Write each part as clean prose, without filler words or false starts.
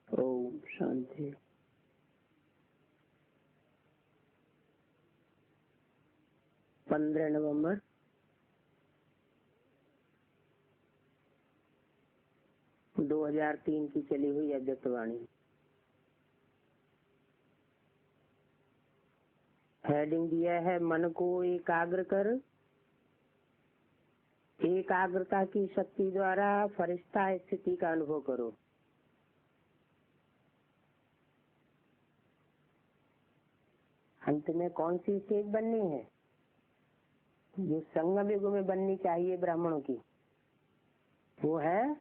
ओम शांति। नवंबर 2003 की चली हुई अव्यक्तवाणी। हेडिंग दिया है मन को एकाग्र कर, एकाग्रता की शक्ति द्वारा फरिश्ता स्थिति का अनुभव करो। अंत में कौन सी स्टेज बननी है? जो संगम युग में बननी चाहिए ब्राह्मणों की, वो है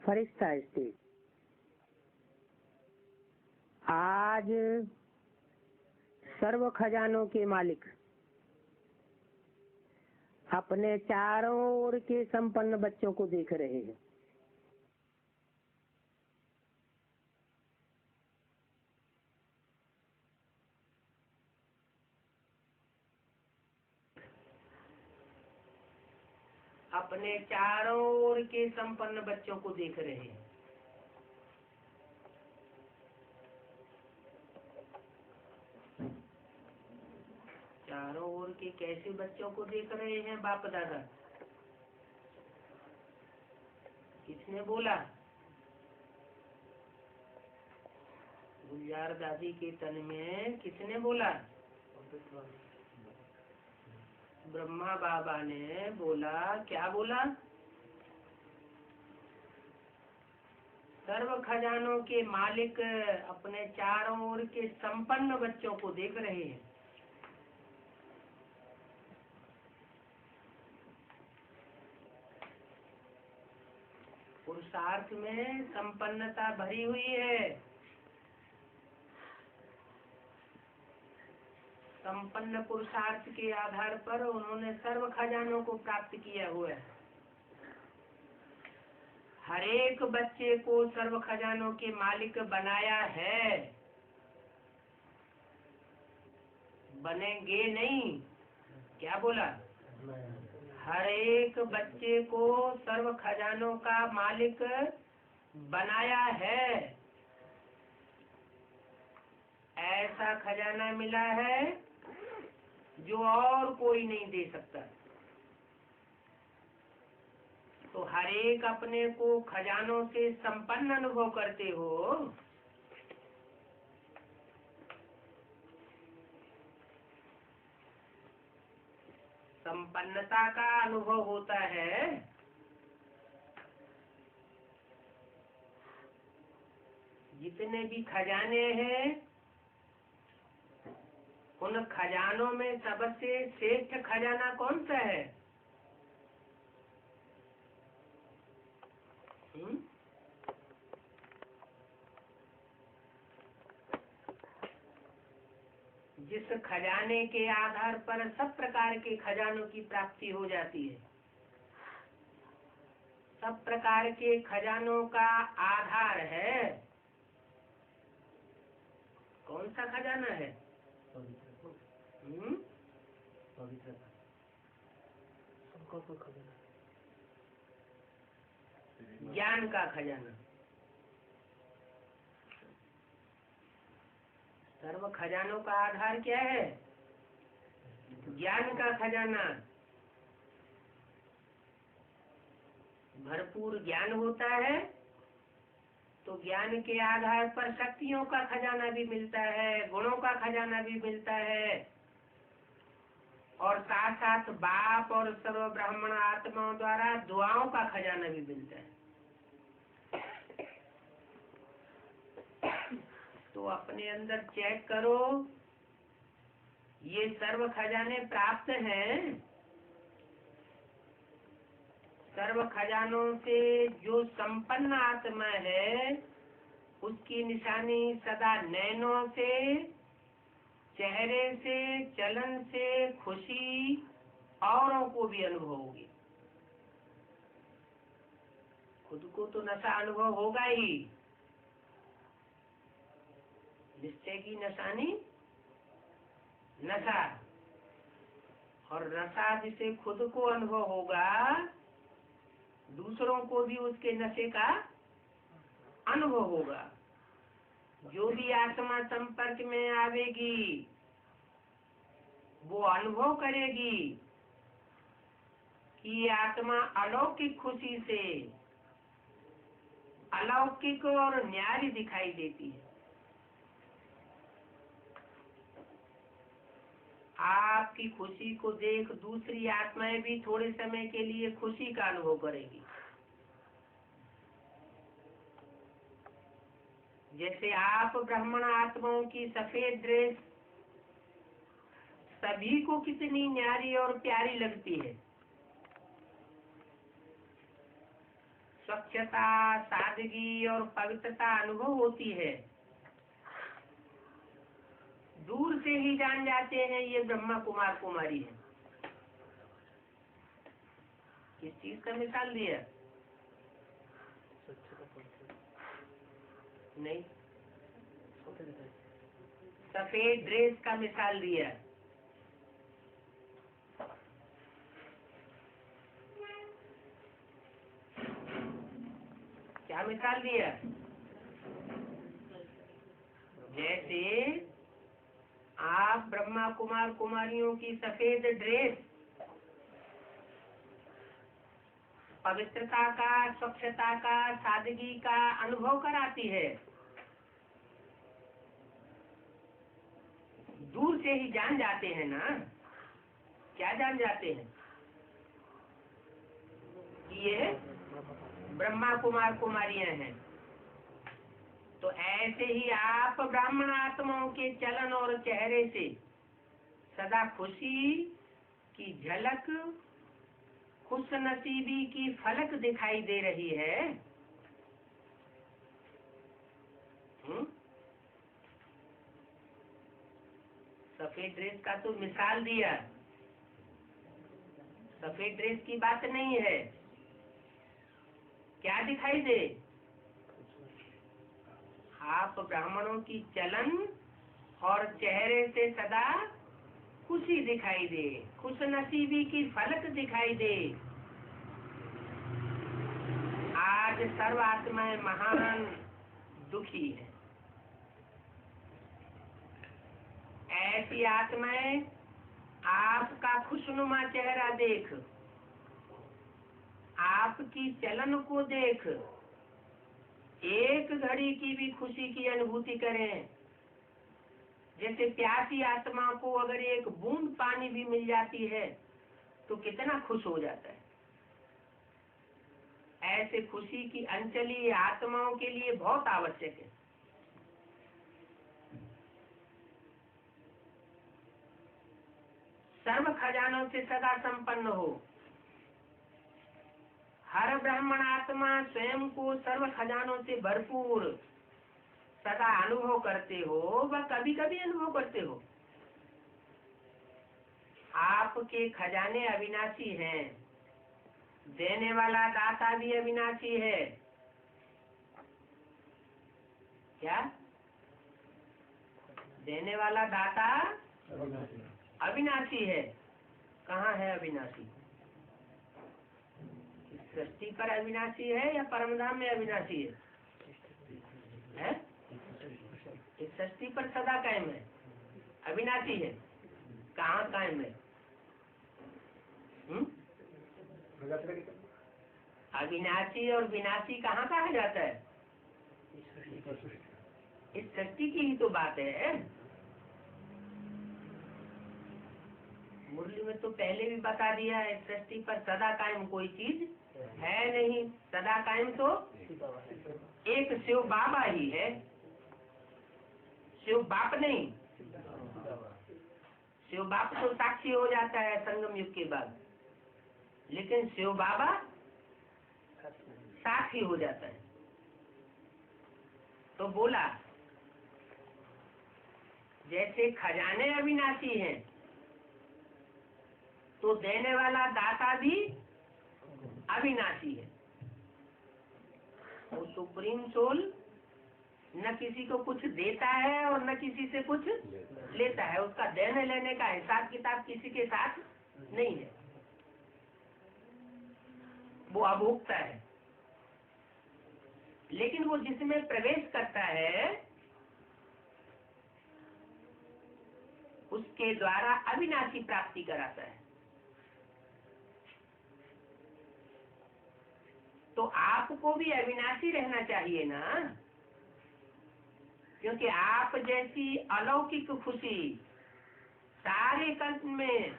फरिश्ता स्टेज। आज सर्व खजानों के मालिक अपने चारों ओर के संपन्न बच्चों को देख रहे हैं। अपने चारों ओर के संपन्न बच्चों को देख रहे हैं। चारों ओर के कैसे बच्चों को देख रहे हैं बाप दादा? किसने बोला? गुलजार दादी के तन में किसने बोला? ब्रह्मा बाबा ने बोला। क्या बोला? सर्व खजानों के मालिक अपने चारों ओर के संपन्न बच्चों को देख रहे हैं। पुरुषार्थ में संपन्नता भरी हुई है। संपन्न पुरुषार्थ के आधार पर उन्होंने सर्व खजानों को प्राप्त किया हुआ है। हर एक बच्चे को सर्व खजानों के मालिक बनाया है। बनेंगे नहीं। क्या बोला? हर एक बच्चे को सर्व खजानों का मालिक बनाया है। ऐसा खजाना मिला है जो और कोई नहीं दे सकता। तो हर एक अपने को खजानों से संपन्न अनुभव करते हो। संपन्नता का अनुभव होता है। जितने भी खजाने हैं, उन खजानों में सबसे श्रेष्ठ खजाना कौन सा है? जिस खजाने के आधार पर सब प्रकार के खजानों की प्राप्ति हो जाती है। सब प्रकार के खजानों का आधार है। कौन सा खजाना है? ज्ञान का खजाना। सर्व खजानों का आधार क्या है? ज्ञान का खजाना। भरपूर ज्ञान होता है तो ज्ञान के आधार पर शक्तियों का खजाना भी मिलता है, गुणों का खजाना भी मिलता है, और साथ साथ बाप और सर्व ब्राह्मण आत्माओं द्वारा दुआओं का खजाना भी मिलता है। तो अपने अंदर चेक करो, ये सर्व खजाने प्राप्त हैं। सर्व खजानों से जो संपन्न आत्मा है, उसकी निशानी सदा नैनों से, चेहरे से, चलन से खुशी औरों को भी अनुभव होगी। खुद को तो नशा अनुभव होगा ही। निश्चय की निशानी नशा, और नशा जिसे खुद को अनुभव होगा, दूसरों को भी उसके नशे का अनुभव होगा। जो भी आत्मा संपर्क में आवेगी वो अनुभव करेगी कि ये आत्मा अलौकिक खुशी से अलौकिक और न्यारी दिखाई देती है। आपकी खुशी को देख दूसरी आत्माएं भी थोड़े समय के लिए खुशी का अनुभव करेगी। जैसे आप ब्राह्मण आत्माओं की सफेद ड्रेस सभी को कितनी न्यारी और प्यारी लगती है। स्वच्छता, सादगी और पवित्रता अनुभव होती है। दूर से ही जान जाते हैं ये ब्रह्मा कुमार कुमारी है। किस चीज का मिसाल दिया? नहीं, सफेद ड्रेस का मिसाल दिया। क्या मिसाल दिया? जैसे आप ब्रह्मा कुमार कुमारियों की सफेद ड्रेस पवित्रता का, स्वच्छता का, सादगी का अनुभव कराती है। दूर से ही जान जाते हैं ना। क्या जान जाते हैं? कि ये ब्रह्मा कुमार कुमारियां हैं। तो ऐसे ही आप ब्राह्मण आत्माओं के चलन और चेहरे से सदा खुशी की झलक, खुशनसीबी की फलक दिखाई दे रही है। सफेद ड्रेस का तो मिसाल दिया, सफेद ड्रेस की बात नहीं है। क्या दिखाई दे? आप ब्राह्मणों की चलन और चेहरे से सदा खुशी दिखाई दे, खुशनसीबी की फलक दिखाई दे। आज सर्व आत्माएं महान दुखी है। ऐसी आत्माएं आपका खुशनुमा चेहरा देख, आपकी चलन को देख एक घड़ी की भी खुशी की अनुभूति करें। जैसे प्यासी आत्मा को अगर एक बूंद पानी भी मिल जाती है तो कितना खुश हो जाता है। ऐसे खुशी की अंजलि आत्माओं के लिए बहुत आवश्यक है। सर्व खजानों से सदा संपन्न हो। हर ब्राह्मण आत्मा स्वयं को सर्व खजानों से भरपूर सदा अनुभव करते हो, व कभी कभी अनुभव करते हो। आपके खजाने अविनाशी हैं। देने वाला दाता भी अविनाशी है। क्या? देने वाला दाता अविनाशी है। कहाँ है अविनाशी? सृष्टि पर अविनाशी है या परमधाम में अविनाशी है? इस सृष्टि पर सदा कायम है, अविनाशी है। कहाँ कायम है? अविनाशी और विनाशी कहाँ कहा जाता है? इस सृष्टि की ही तो बात है। मुरली में तो पहले भी बता दिया है, सृष्टि पर सदा कायम कोई चीज है नहीं। सदा कायम तो एक शिव बाबा ही है। शिव बाप नहीं, शिव बाप तो साक्षी हो जाता है संगम युग के बाद, लेकिन शिव बाबा साक्षी हो जाता है। तो बोला जैसे खजाने अविनाशी हैं, तो देने वाला दाता भी अविनाशी है। वो सुप्रीम सोल न किसी को कुछ देता है और न किसी से कुछ लेता है। उसका देने लेने का हिसाब किताब किसी के साथ नहीं है। वो अभोक्ता है। लेकिन वो जिसमें प्रवेश करता है उसके द्वारा अविनाशी प्राप्ति कराता है। तो आपको भी अविनाशी रहना चाहिए ना, क्योंकि आप जैसी अलौकिक खुशी सारे कल्प में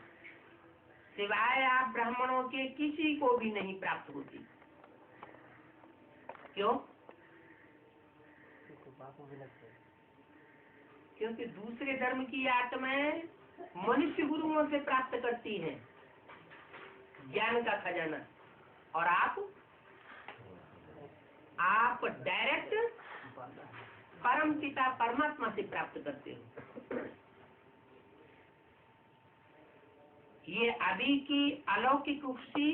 सिवाय आप ब्राह्मणों के किसी को भी नहीं प्राप्त होती। क्यों? क्योंकि दूसरे धर्म की आत्माएं मनुष्य गुरुओं से प्राप्त करती हैं ज्ञान का खजाना, और आप डायरेक्ट परम पिता परमात्मा से प्राप्त करते हो। ये अभी की अलौकिक खुशी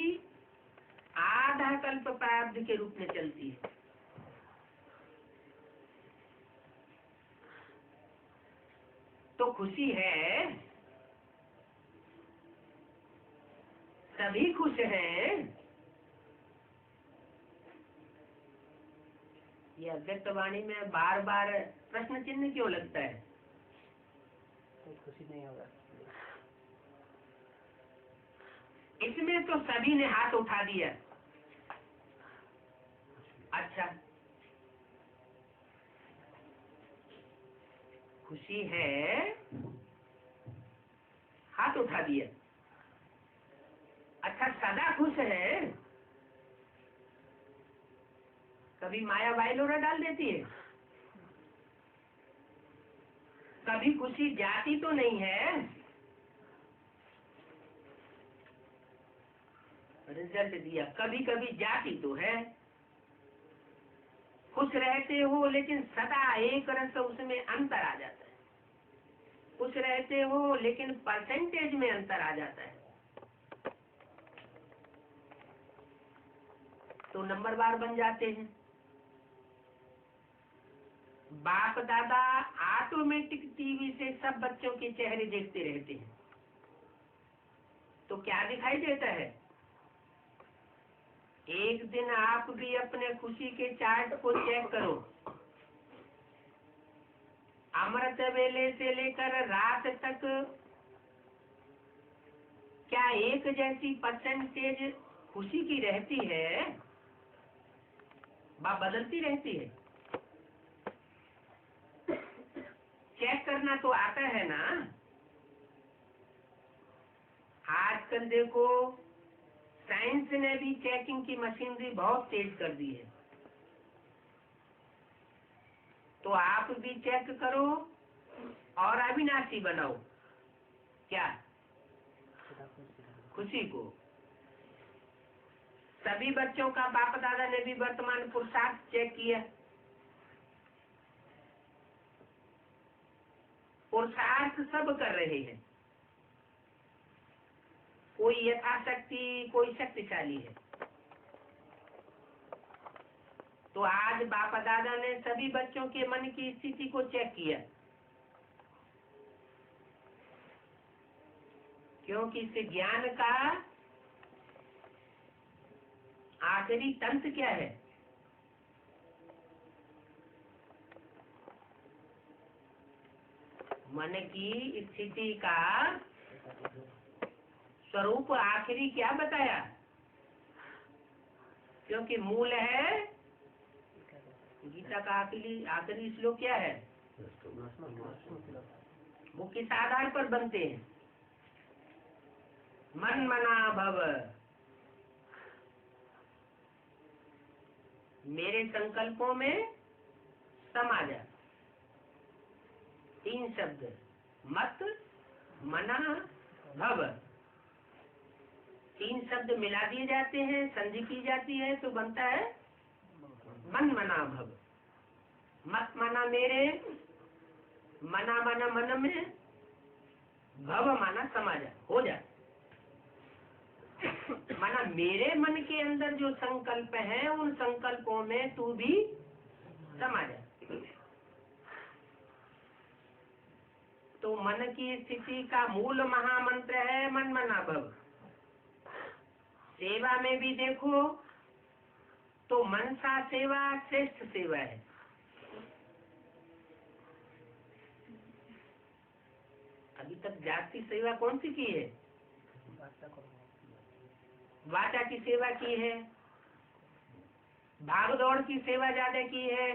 आधा कल्प प्रारब्ध के रूप में चलती है। तो खुशी है, सभी खुश हैं। ये अव्यक्त वाणी में बार बार प्रश्न चिन्ह क्यों लगता है? खुशी नहीं होगा। इसमें तो सभी ने हाथ उठा दिया। अच्छा, खुशी है, हाथ उठा दिया। अच्छा, सदा खुश है? कभी माया वाइलोरा डाल देती है? कभी खुशी जाती तो नहीं है? रिजल्ट दिया, कभी कभी जाती तो है। खुश रहते हो लेकिन सदा एक रस उसमें अंतर आ जाता है। खुश रहते हो लेकिन परसेंटेज में अंतर आ जाता है। तो नंबरवार बन जाते हैं। बाप दादा ऑटोमेटिक टीवी से सब बच्चों के चेहरे देखते रहते हैं। तो क्या दिखाई देता है? एक दिन आप भी अपने खुशी के चार्ट को चेक करो। अमृत वेले से लेकर रात तक क्या एक जैसी परसेंटेज खुशी की रहती है? बदलती रहती है? चेक करना तो आता है ना। आजकल देखो, साइंस ने भी चेकिंग की मशीनरी बहुत तेज कर दी है। तो आप भी चेक करो और अविनाशी बनाओ। क्या? खुशी को। सभी बच्चों का बाप दादा ने भी वर्तमान पुरुषार्थ चेक किया। पुरुषार्थ सब कर रहे हैं। कोई यथाशक्ति, कोई शक्तिशाली है। तो आज बाप दादा ने सभी बच्चों के मन की स्थिति को चेक किया, क्योंकि इस ज्ञान का आखिरी तंत्र क्या है? मन की स्थिति का स्वरूप आखिरी क्या बताया? क्योंकि मूल है, गीता का आखिरी श्लोक क्या है? वो किस आधार पर बनते हैं? मन मना भव। मेरे संकल्पों में समा जा। 3 शब्द, मत, मना, भव। 3 शब्द मिला दिए जाते हैं, संधि की जाती है तो बनता है मन मना भव। मत माना मेरे, मना माना मन में, भव माना समा जा, हो जा। माना मेरे मन के अंदर जो संकल्प है उन संकल्पों में तू भी समा जा। तो मन की स्थिति का मूल महामंत्र है मन मना भव। सेवा में भी देखो तो मनसा सेवा श्रेष्ठ सेवा है। अभी तक जाति सेवा कौन सी की है? वाचा की सेवा की है, भाग दौड़ की सेवा ज्यादा की है।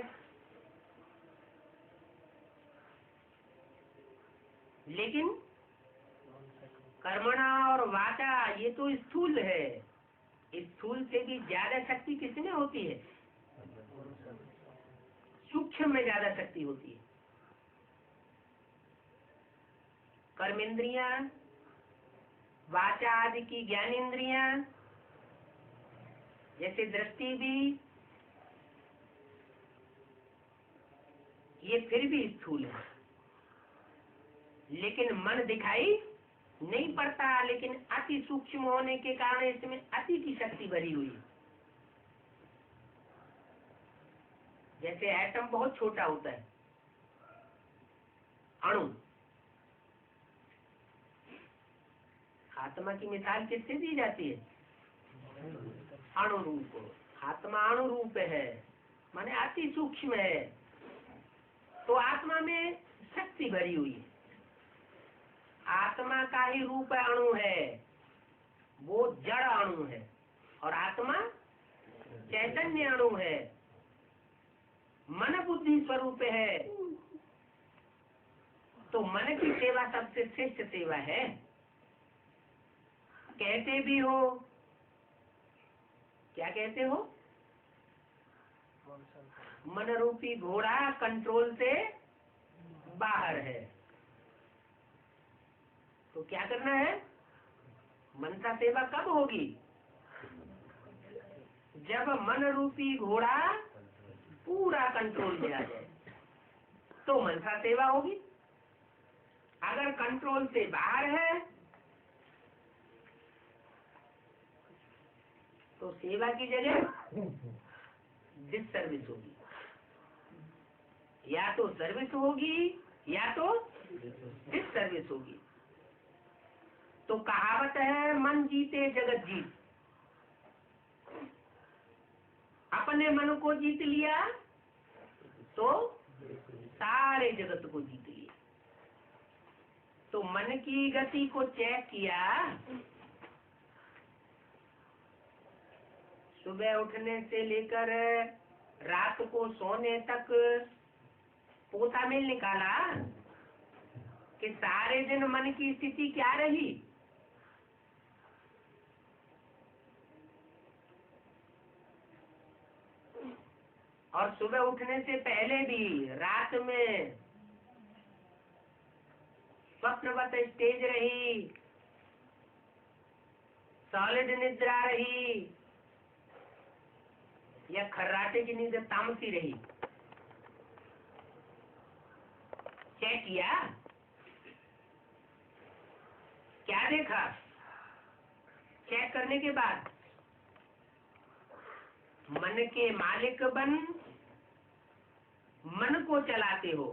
लेकिन कर्मणा और वाचा ये तो स्थूल है। स्थूल से भी ज्यादा शक्ति किसमें होती है? सूक्ष्म में ज्यादा शक्ति होती है। कर्मेंद्रियां, वाचा आदि की ज्ञानेंद्रियां, जैसे दृष्टि भी, ये फिर भी स्थूल है, लेकिन मन दिखाई नहीं पड़ता, लेकिन अति सूक्ष्म होने के कारण इसमें अति की शक्ति भरी हुई है। जैसे एटम बहुत छोटा होता है, अणु। आत्मा की मिसाल किससे दी जाती है? अणु रूप। आत्मा अणु रूप है, माने अति सूक्ष्म है। तो आत्मा में शक्ति भरी हुई है। आत्मा का ही रूप अणु है, वो जड़ अणु है, और आत्मा चैतन्य अणु है, मन बुद्धि स्वरूप है। तो मन की सेवा सबसे श्रेष्ठ सेवा है। कहते भी हो, क्या कहते हो? मन रूपी घोड़ा कंट्रोल से बाहर है। तो क्या करना है? मनसा सेवा कब होगी? जब मन रूपी घोड़ा पूरा कंट्रोल में आ जाए, तो मनसा सेवा होगी। अगर कंट्रोल से बाहर है तो सेवा की जगह डिससर्विस होगी। या तो सर्विस होगी या तो डिससर्विस होगी। तो कहावत है, मन जीते जगत जीत। अपने मन को जीत लिया तो सारे जगत को जीत लिया। तो मन की गति को चेक किया, सुबह उठने से लेकर रात को सोने तक पोता में निकाला कि सारे दिन मन की स्थिति क्या रही। और सुबह उठने से पहले भी रात में स्वप्नवत स्टेज रही, सॉलिड निद्रा रही, या खर्राटे की नींद तामसी रही। चेक किया, क्या देखा? चेक करने के बाद मन के मालिक बन मन को चलाते हो,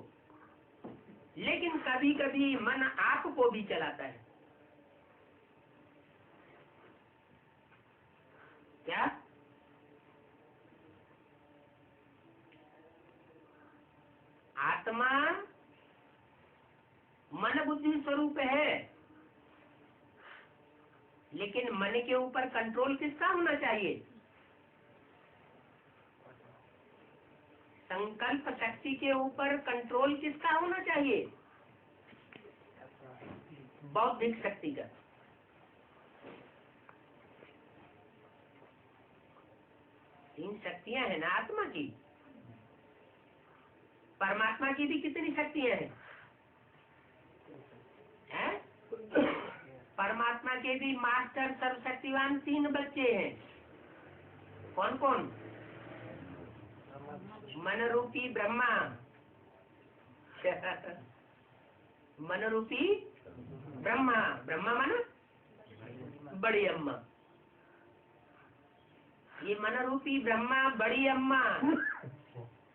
लेकिन कभी कभी मन आपको भी चलाता है। क्या? आत्मा मन बुद्धि स्वरूप है, लेकिन मन के ऊपर कंट्रोल किसका होना चाहिए? संकल्प शक्ति के ऊपर कंट्रोल किसका होना चाहिए? बौद्धिक शक्ति का। तीन शक्तियां हैं ना आत्मा की। परमात्मा की भी कितनी शक्तियां हैं? हैं? परमात्मा के भी मास्टर सर्वशक्तिवान 3 बच्चे हैं। कौन कौन? मन रूपी ब्रह्मा, मन रूपी ब्रह्मा, ब्रह्मा मन बड़ी अम्मा। ये मन रूपी ब्रह्मा बड़ी अम्मा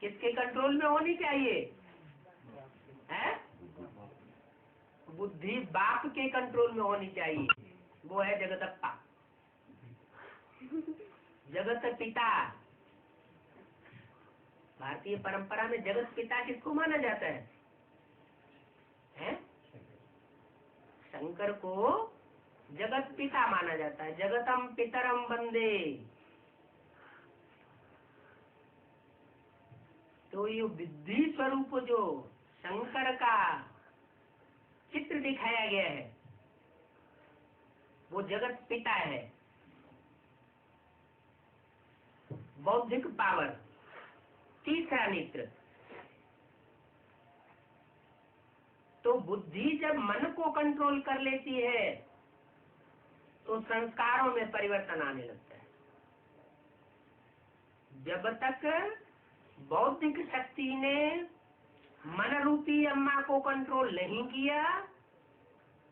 किसके कंट्रोल में होनी चाहिए? है? बुद्धि बाप के कंट्रोल में होनी चाहिए। वो है जगतप्पा, जगत पिता। भारतीय परंपरा में जगत पिता किसको माना जाता है? हैं? शंकर को जगत पिता माना जाता है। जगतम पितरम वंदे। तो ये बुद्धि स्वरूप जो शंकर का चित्र दिखाया गया है, वो जगत पिता है। बौद्धिक पावर, तीसरा नेत्र। तो बुद्धि जब मन को कंट्रोल कर लेती है तो संस्कारों में परिवर्तन आने लगता है। जब तक बौद्धिक शक्ति ने मन रूपी अम्मा को कंट्रोल नहीं किया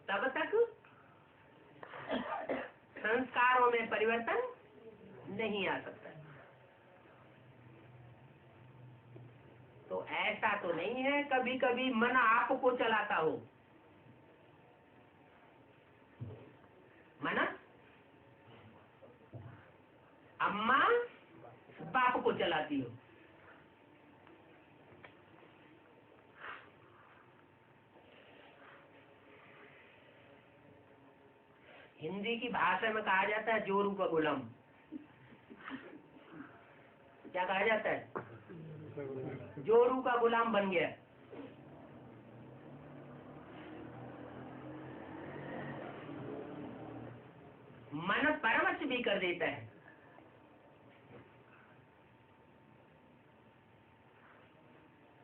तब तक संस्कारों में परिवर्तन नहीं आ सकता। तो ऐसा तो नहीं है कभी कभी मन आपको चलाता हो, मन अम्मा बाप को चलाती हो। हिंदी की भाषा में कहा जाता है जोरू का गुलाम। क्या कहा जाता है? जोरू का गुलाम बन गया। मन परवश भी कर देता है।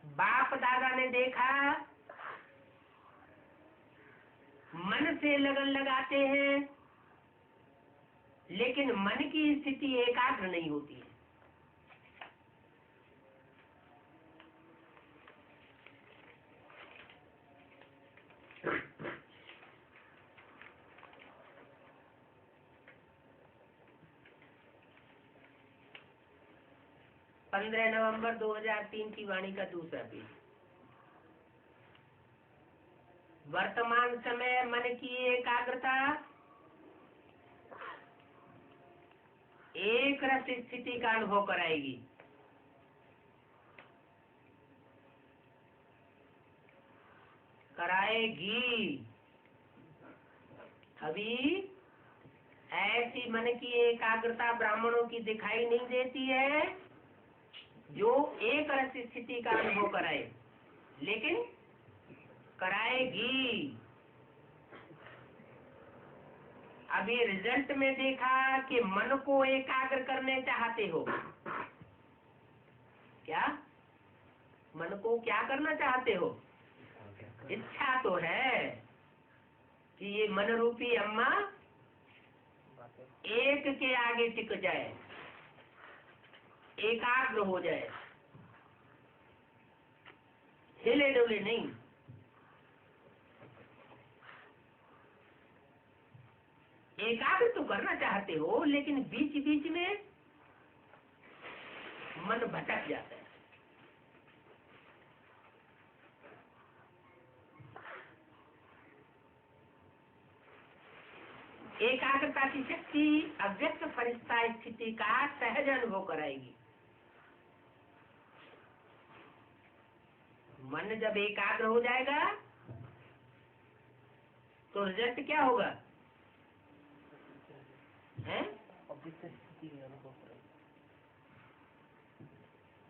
बाप दादा ने देखा मन से लगन लगाते हैं लेकिन मन की स्थिति एकाग्र नहीं होती है। पंद्रह नवंबर 2003 की वाणी का दूसरा पेज। वर्तमान समय मन की एकाग्रता एक रस स्थिति का अनुभव कराएगी। कराएगी। अभी ऐसी मन की एकाग्रता ब्राह्मणों की दिखाई नहीं देती है जो एक रस स्थिति का अनुभव कराए, लेकिन कराएगी। अभी रिजल्ट में देखा कि मन को एकाग्र करने चाहते हो। क्या मन को क्या करना चाहते हो? इच्छा तो है कि ये मन रूपी अम्मा एक के आगे टिक जाए, एकाग्र हो जाए, हिले डुले नहीं। एकाग्र तो करना चाहते हो लेकिन बीच बीच में मन भटक जाता है। एकाग्रता की शक्ति अव्यक्त फरिश्ता स्थिति का सहज अनुभव कराएगी। मन जब एकाग्र हो जाएगा तो रिजल्ट क्या होगा? है?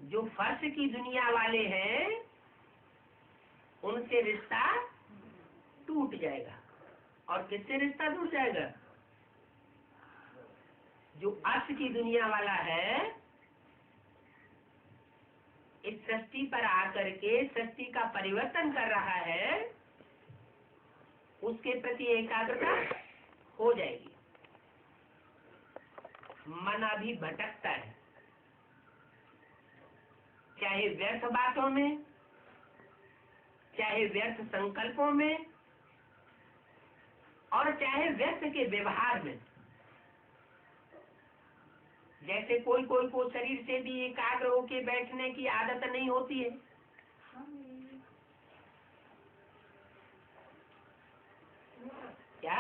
जो फर्श की दुनिया वाले हैं उनसे रिश्ता टूट जाएगा। और किससे रिश्ता टूट जाएगा? जो अर्थ की दुनिया वाला है इस सृष्टि पर आकर के सृष्टि का परिवर्तन कर रहा है, उसके प्रति एकाग्रता हो जाएगी। मन अभी भटकता है, चाहे व्यर्थ बातों में, चाहे व्यर्थ संकल्पों में, और चाहे व्यर्थ के व्यवहार में। जैसे कोई कोई को शरीर से भी एकाग्र होके बैठने की आदत नहीं होती है। क्या?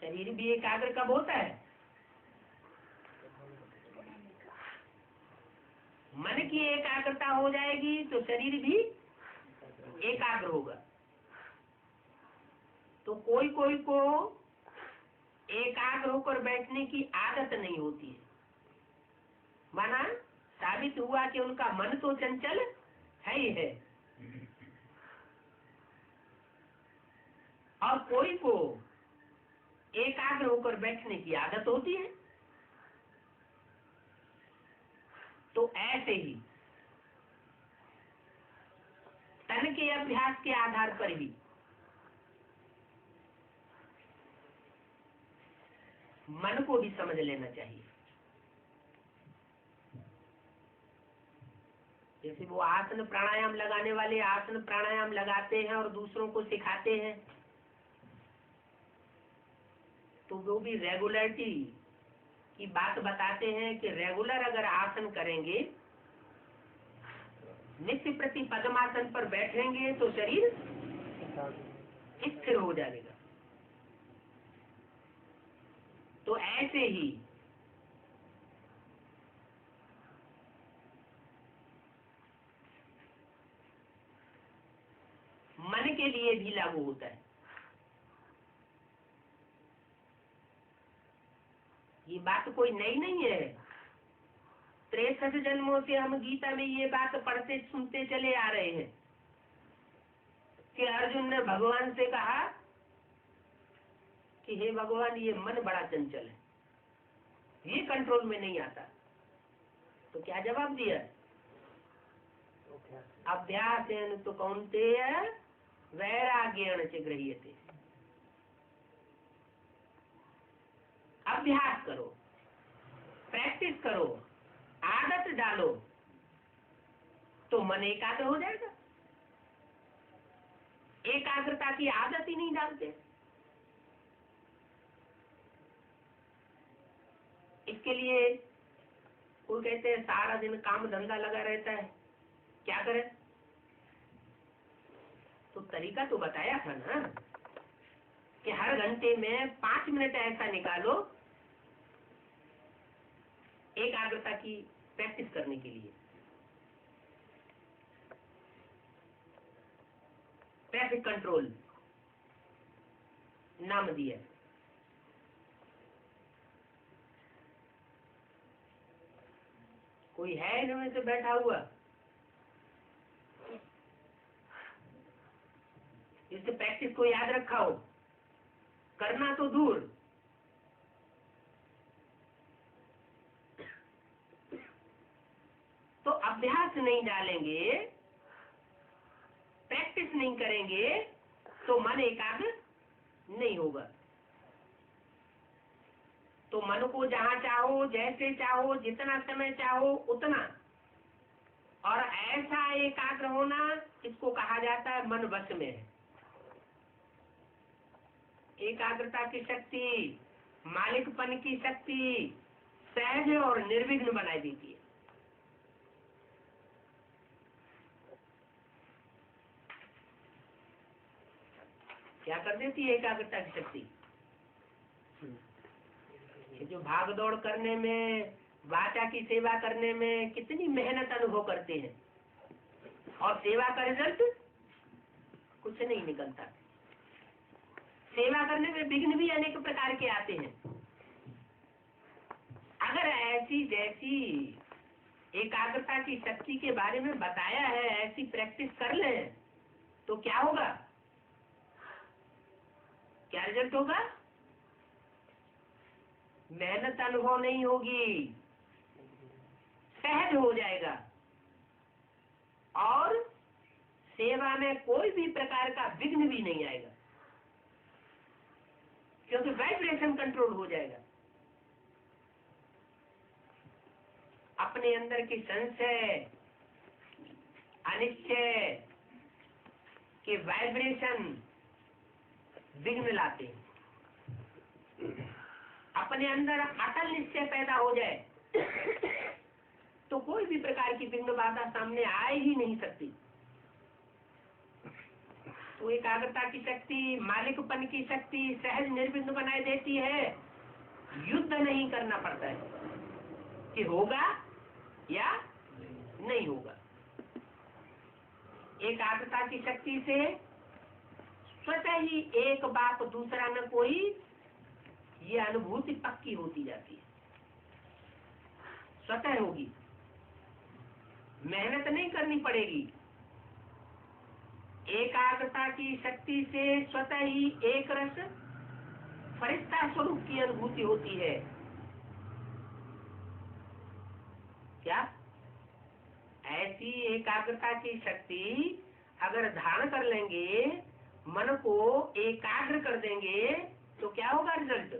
शरीर भी एकाग्र कब होता है? मन की एकाग्रता हो जाएगी तो शरीर भी एकाग्र होगा। तो कोई कोई को एकाग्र होकर बैठने की आदत नहीं होती है। माना साबित हुआ कि उनका मन तो चंचल है ही है, और कोई को एकाग्र होकर बैठने की आदत होती है। तो ऐसे ही के अभ्यास के आधार पर ही मन को भी समझ लेना चाहिए। जैसे वो आसन प्राणायाम लगाने वाले आसन प्राणायाम लगाते हैं और दूसरों को सिखाते हैं, तो वो भी रेगुलरिटी की बात बताते हैं कि रेगुलर अगर आसन करेंगे, नित्य प्रति पद्मासन पर बैठेंगे तो शरीर स्थिर हो जाएगा। तो ऐसे ही मन के लिए भी लागू होता है। ये बात कोई नई नहीं है। 63 जन्मों से हम गीता में ये बात पढ़ते सुनते चले आ रहे हैं कि अर्जुन ने भगवान से कहा कि हे भगवान, ये मन बड़ा चंचल है, ये कंट्रोल में नहीं आता। तो क्या जवाब दिया? अभ्यासेन तो कौन्तेय वैराग्येण च गृह्यते। अभ्यास करो, प्रैक्टिस करो, आदत डालो तो मन एकाग्र हो जाएगा। एकाग्रता की आदत ही नहीं डालते। इसके लिए कोई कहते हैं सारा दिन काम धंधा लगा रहता है, क्या करे? तो तरीका तो बताया था ना कि हर घंटे में 5 मिनट ऐसा निकालो एकाग्रता की प्रैक्टिस करने के लिए। ट्रैफिक कंट्रोल नाम दिया। कोई है इनमें से बैठा हुआ जिससे प्रैक्टिस को याद रखा हो? करना तो दूर, तो अभ्यास नहीं डालेंगे, प्रैक्टिस नहीं करेंगे तो मन एकाग्र नहीं होगा। तो मन को जहां चाहो, जैसे चाहो, जितना समय चाहो उतना, और ऐसा एकाग्र होना, इसको कहा जाता है मन वश में है। एकाग्रता की शक्ति, मालिकपन की शक्ति सहज और निर्विघ्न बनाई देती है। क्या कर देती है एकाग्रता की शक्ति? जो भाग दौड़ करने में, वाचा की सेवा करने में कितनी मेहनत अनुभव करते हैं, और सेवा का रिजल्ट कुछ नहीं निकलता। सेवा करने में विघ्न भी अनेक प्रकार के आते हैं। अगर ऐसी जैसी एकाग्रता की शक्ति के बारे में बताया है, ऐसी प्रैक्टिस कर ले तो क्या होगा? क्या रिजल्ट होगा? मेहनत अनुभव नहीं होगी, सहज हो जाएगा, और सेवा में कोई भी प्रकार का विघ्न भी नहीं आएगा, क्योंकि वाइब्रेशन कंट्रोल हो जाएगा। अपने अंदर की संशय, अनिश्चय के वाइब्रेशन विघ्न लाते हैं। अपने अंदर अटल निश्चय पैदा हो जाए तो कोई भी प्रकार की विघ्न बाधा सामने आ ही नहीं सकती। तो एकाग्रता की शक्ति, मालिकपन की शक्ति सहज निर्विघ्न बनाए देती है। युद्ध नहीं करना पड़ता है कि होगा या नहीं होगा। एकाग्रता की शक्ति से स्वतः ही एक बात दूसरा न कोई, ये अनुभूति पक्की होती जाती है, स्वतः होगी, मेहनत नहीं करनी पड़ेगी। एकाग्रता की शक्ति से स्वतः ही एक रस फरिश्ता स्वरूप की अनुभूति होती है। क्या? ऐसी एकाग्रता की शक्ति अगर धारण कर लेंगे, मन को एकाग्र कर देंगे, तो क्या होगा रिजल्ट?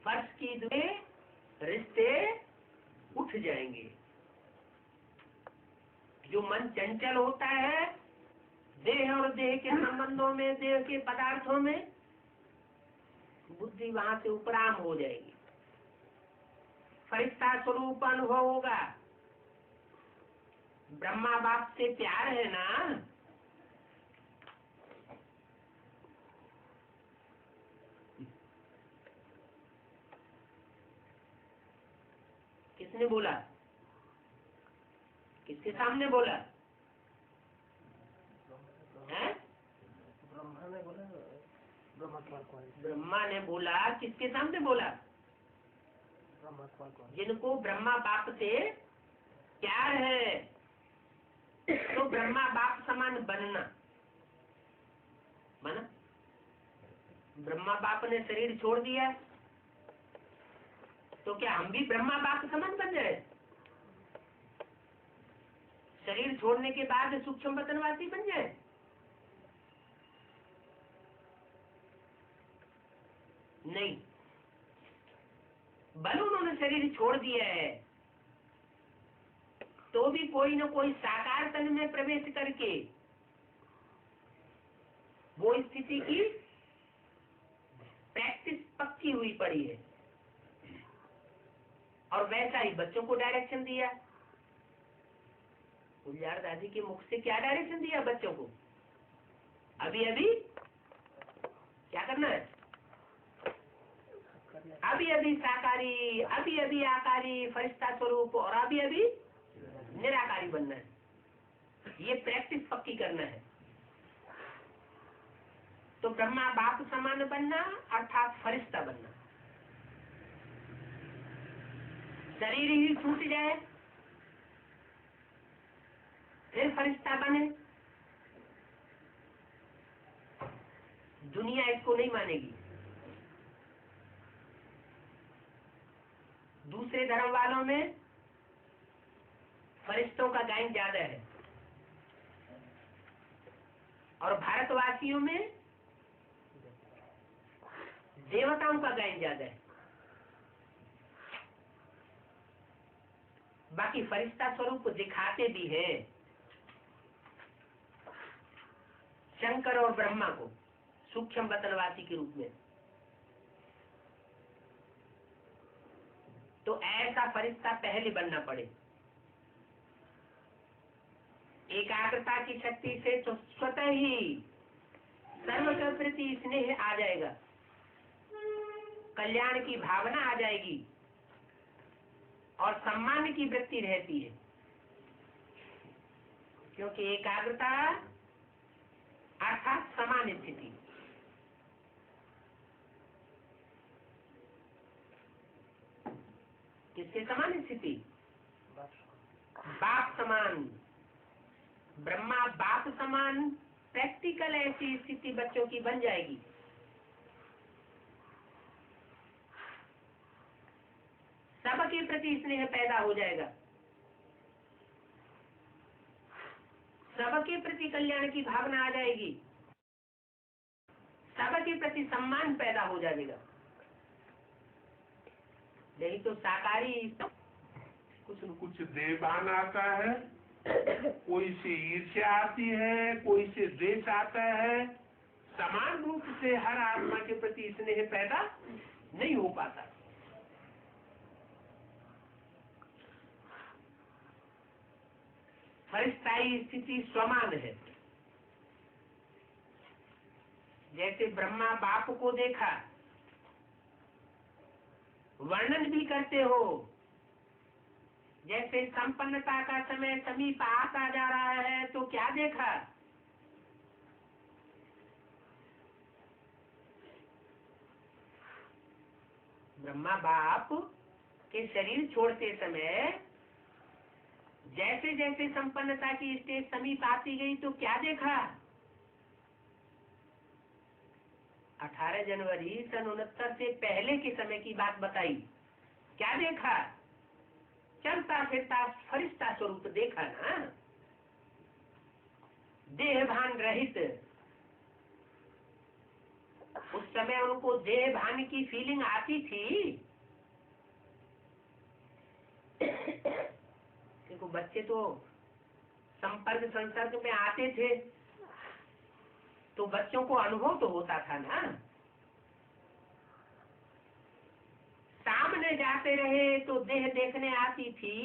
फर्श की दुए रिश्ते उठ जाएंगे। जो मन चंचल होता है देह और देह के संबंधों में, देह के पदार्थों में, बुद्धि वहां से उपराम हो जाएगी, फरिश्ता स्वरूप अनुभव होगा। ब्रह्मा बाप से प्यार है ना, किसने बोला? किसके सामने बोला है? ब्रह्मा ने बोला, ब्रह्मा ने बोला। किसके सामने बोला? जिनको ब्रह्मा बाप से प्यार है, तो ब्रह्मा बाप समान बनना। बना? ब्रह्मा बाप ने शरीर छोड़ दिया, तो क्या हम भी ब्रह्मा बाप समान बन जाए? शरीर छोड़ने के बाद सूक्ष्म वतनवासी बन जाए? नहीं। बल उन्होंने शरीर छोड़ दिया है, तो भी कोई न कोई साकार तन में प्रवेश करके वो स्थिति की प्रैक्टिस पक्की हुई पड़ी है। और वैसा ही बच्चों को डायरेक्शन दिया। गुलजार दादी के मुख से क्या डायरेक्शन दिया बच्चों को? अभी अभी क्या करना है? अभी अभी साकारी, अभी अभी आकारी, फरिश्ता स्वरूप, और अभी अभी निराकारी बनना है। ये प्रैक्टिस पक्की करना है। तो ब्रह्मा बाप समान बनना अर्थात फरिश्ता बनना। शरीर ही छूट जाए फिर फरिश्ता बने, दुनिया इसको नहीं मानेगी। दूसरे धर्म वालों में फरिश्तों का गायन ज्यादा है, और भारतवासियों में देवताओं का गायन ज्यादा है। बाकी फरिश्ता स्वरूप दिखाते भी हैं शंकर और ब्रह्मा को सूक्ष्म वतनवासी के रूप में। तो ऐसा फरिश्ता पहले बनना पड़े। एकाग्रता की शक्ति से तो स्वतः ही सर्व के प्रति स्नेह आ जाएगा, कल्याण की भावना आ जाएगी, और सम्मान की वृत्ति रहती है। क्योंकि एकाग्रता अर्थात समान स्थिति। किसके समान स्थिति? बाप समान, ब्रह्मा बाप समान प्रैक्टिकल ऐसी स्थिति बच्चों की बन जाएगी। सबके प्रति स्नेह पैदा हो जाएगा, सबके प्रति कल्याण की भावना आ जाएगी, सबके प्रति सम्मान पैदा हो जाएगा। नहीं तो साकारी कुछ न कुछ देवान आता है, कोई से ईर्ष्या आती है, कोई से द्वेष आता है। समान रूप से हर आत्मा के प्रति स्नेह पैदा नहीं हो पाता। फरिश्ताई स्थिति समान है। जैसे ब्रह्मा बाप को देखा, वर्णन भी करते हो, जैसे संपन्नता का समय समीप आता जा रहा है, तो क्या देखा? ब्रह्मा बाप के शरीर छोड़ते समय जैसे जैसे संपन्नता की स्टेज समीप आती गई, तो क्या देखा? 18 जनवरी सन 69 से पहले के समय की बात बताई। क्या देखा? चलता फिरता फरिश्ता स्वरूप देखा ना, देह भान रहित, उस समय उनको देह भान की फीलिंग आती थी? देखो बच्चे तो संपर्क संसर्ग में आते थे तो बच्चों को अनुभव तो होता था ना। सामने जाते रहे तो देह देखने आती थी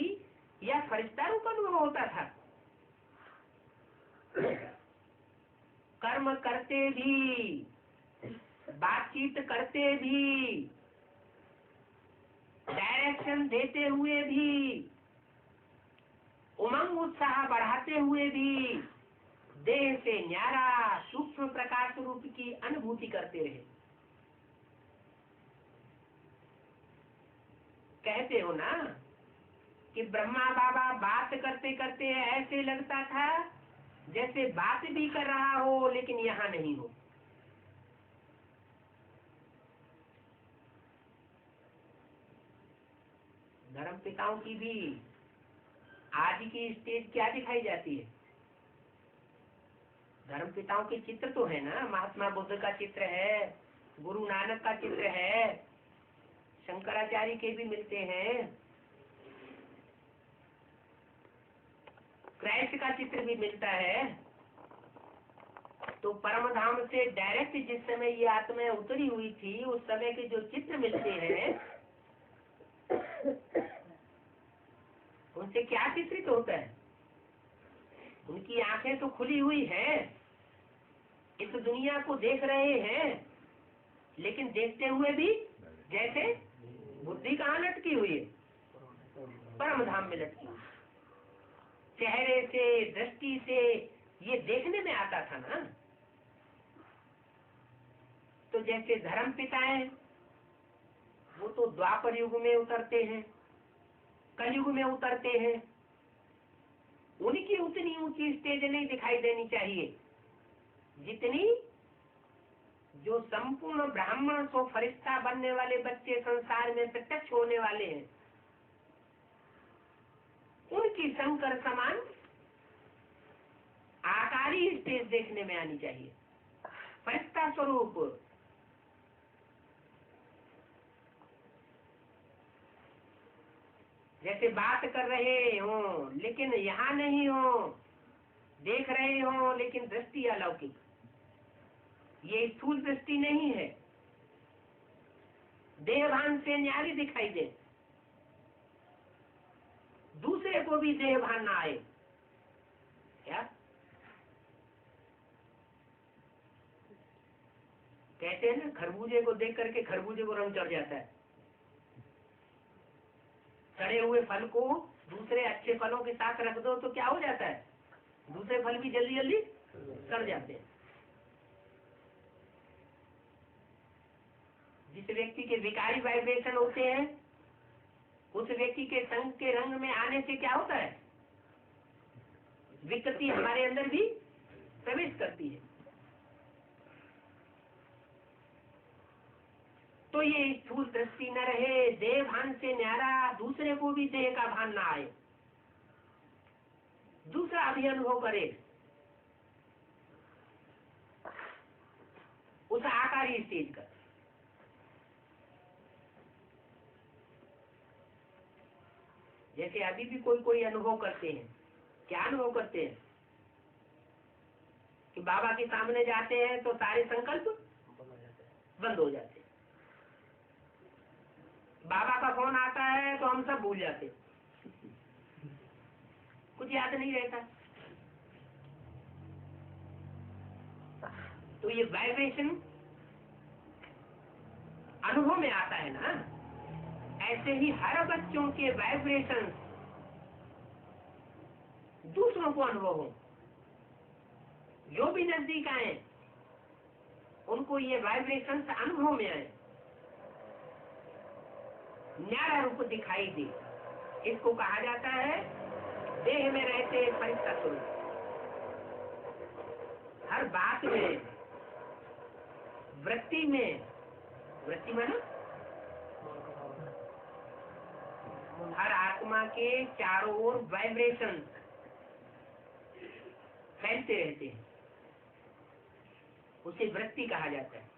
या फरिश्ता रूप अनुभव होता था? कर्म करते भी, बातचीत करते भी, डायरेक्शन देते हुए भी, उमंग उत्साह बढ़ाते हुए भी देह से न्यारा सूक्ष्म प्रकाश रूप की अनुभूति करते रहे। कहते हो ना कि ब्रह्मा बाबा बात करते करते ऐसे लगता था जैसे बात भी कर रहा हो लेकिन यहाँ नहीं हो। धर्म पिताओं की भी आज की स्टेज क्या दिखाई जाती है? धर्म पिताओं के चित्र तो है ना, महात्मा बुद्ध का चित्र है, गुरु नानक का चित्र है, शंकराचार्य के भी मिलते हैं, क्राइस्ट का चित्र भी मिलता है। तो परम धाम से डायरेक्ट जिस समय ये आत्माएं उतरी हुई थी उस समय के जो चित्र मिलते हैं उनसे क्या चित्रित होता है? उनकी आंखें तो खुली हुई हैं, इस दुनिया को देख रहे हैं, लेकिन देखते हुए भी जैसे बुद्धि कहाँ लटकी हुई है? परम धाम में लटकी हुई। चेहरे से, दृष्टि से ये देखने में आता था ना। तो जैसे धर्म पिताएं वो तो द्वापर युग में उतरते हैं, कलयुग में उतरते हैं, उनकी उतनी ऊंची स्टेज नहीं दिखाई देनी चाहिए जितनी जो संपूर्ण ब्राह्मण को फरिश्ता बनने वाले बच्चे संसार में प्रत्यक्ष होने वाले हैं, उनकी शंकर समान आकारी स्टेज देखने में आनी चाहिए। फरिश्ता स्वरूप जैसे बात कर रहे हो लेकिन यहाँ नहीं हो, देख रहे हो लेकिन दृष्टि अलौकिक, ये स्थूल दृष्टि नहीं है, देहभान से न्यारी दिखाई दे, दूसरे को भी देहभान ना आए। क्या कहते हैं ना, खरबूजे को देख करके खरबूजे को रंग चढ़ जाता है। सड़े हुए फल को दूसरे अच्छे फलों के साथ रख दो तो क्या हो जाता है? दूसरे फल भी जल्दी जल्दी सड़ जाते हैं। जिस व्यक्ति के विकारी वाइब्रेशन होते हैं उस व्यक्ति के संग के रंग में आने से क्या होता है? विकृति हमारे अंदर भी प्रवेश करती है। तो ये स्थूल दृष्टि न रहे, देह भान से न्यारा, दूसरे को भी देह का भान ना आए, दूसरा भी अनुभव करे उस आकारी स्टेज का। जैसे अभी भी कोई अनुभव करते हैं, क्या अनुभव करते हैं कि बाबा के सामने जाते हैं तो सारे संकल्प बंद हो जाते हैं, बाबा का फोन आता है तो हम सब भूल जाते, कुछ याद नहीं रहता। तो ये वाइब्रेशन अनुभव में आता है ना। ऐसे ही हर बच्चों के वाइब्रेशन दूसरों को अनुभव हो, जो भी नजदीक आए उनको ये वाइब्रेशन अनुभव में आए, न्यारा रूप दिखाई दे। इसको कहा जाता है देह में रहते फरिश्ता स्वरूप। हर बात में, वृत्ति में, वृत्ति माना हर आत्मा के चारों ओर वाइब्रेशन फैलते रहते हैं, उसे वृत्ति कहा जाता है,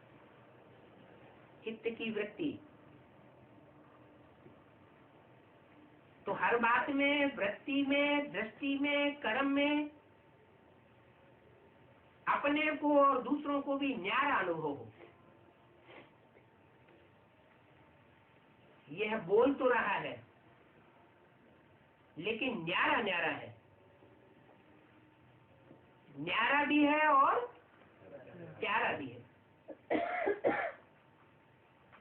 चित्त की वृत्ति। तो हर बात में, वृत्ति में, दृष्टि में, कर्म में अपने को और दूसरों को भी न्यारा अनुभव हो। यह बोल तो रहा है लेकिन न्यारा न्यारा है, न्यारा भी है और प्यारा भी है,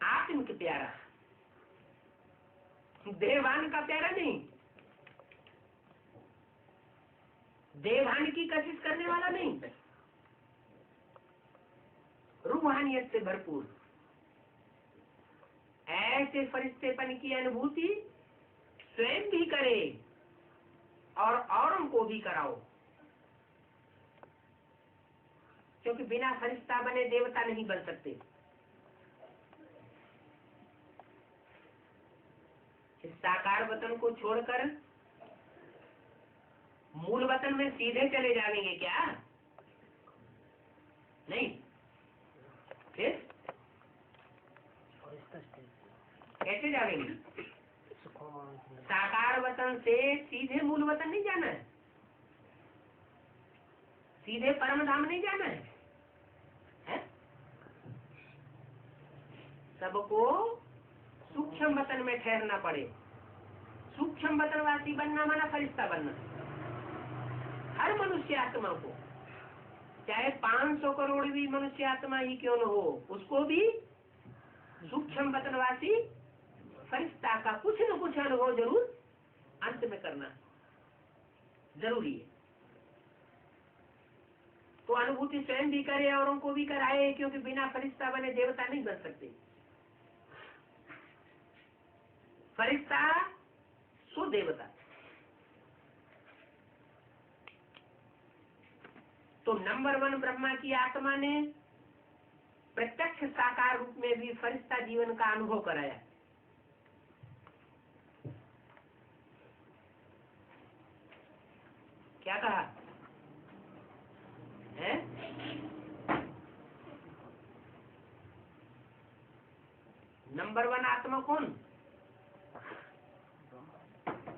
आत्मिक प्यारा, देवान का प्यारा नहीं, देवान की कोशिश करने वाला नहीं, रूहानियत से भरपूर। ऐसे फरिश्तेपन की अनुभूति स्वयं भी करे और औरों को भी कराओ, क्योंकि बिना फरिश्ता बने देवता नहीं बन सकते। इस साकार वतन को छोड़कर मूल वतन में सीधे चले जाएंगे क्या? नहीं, फिर कैसे जाएंगे? साकार वतन से सीधे मूल वतन नहीं जाना है, सीधे परम धाम नहीं जाना है? सबको सूक्ष्म वतन में ठहरना पड़े। सूक्ष्म वतनवासी बनना माना फरिश्ता बनना। हर मनुष्य आत्मा को, चाहे 500 करोड़ भी मनुष्य आत्मा ही क्यों न हो, उसको भी सूक्ष्म वतनवासी फरिश्ता का कुछ न कुछ अनुभव जरूर अंत में करना जरूरी है। तो अनुभूति स्वयं भी करे और उनको भी कराए, क्योंकि बिना फरिश्ता बने देवता नहीं बन सकते। फरिश्ता सो देवता। तो नंबर 1 ब्रह्मा की आत्मा ने प्रत्यक्ष साकार रूप में भी फरिश्ता जीवन का अनुभव कराया। क्या कहा है? नंबर 1 आत्मा कौन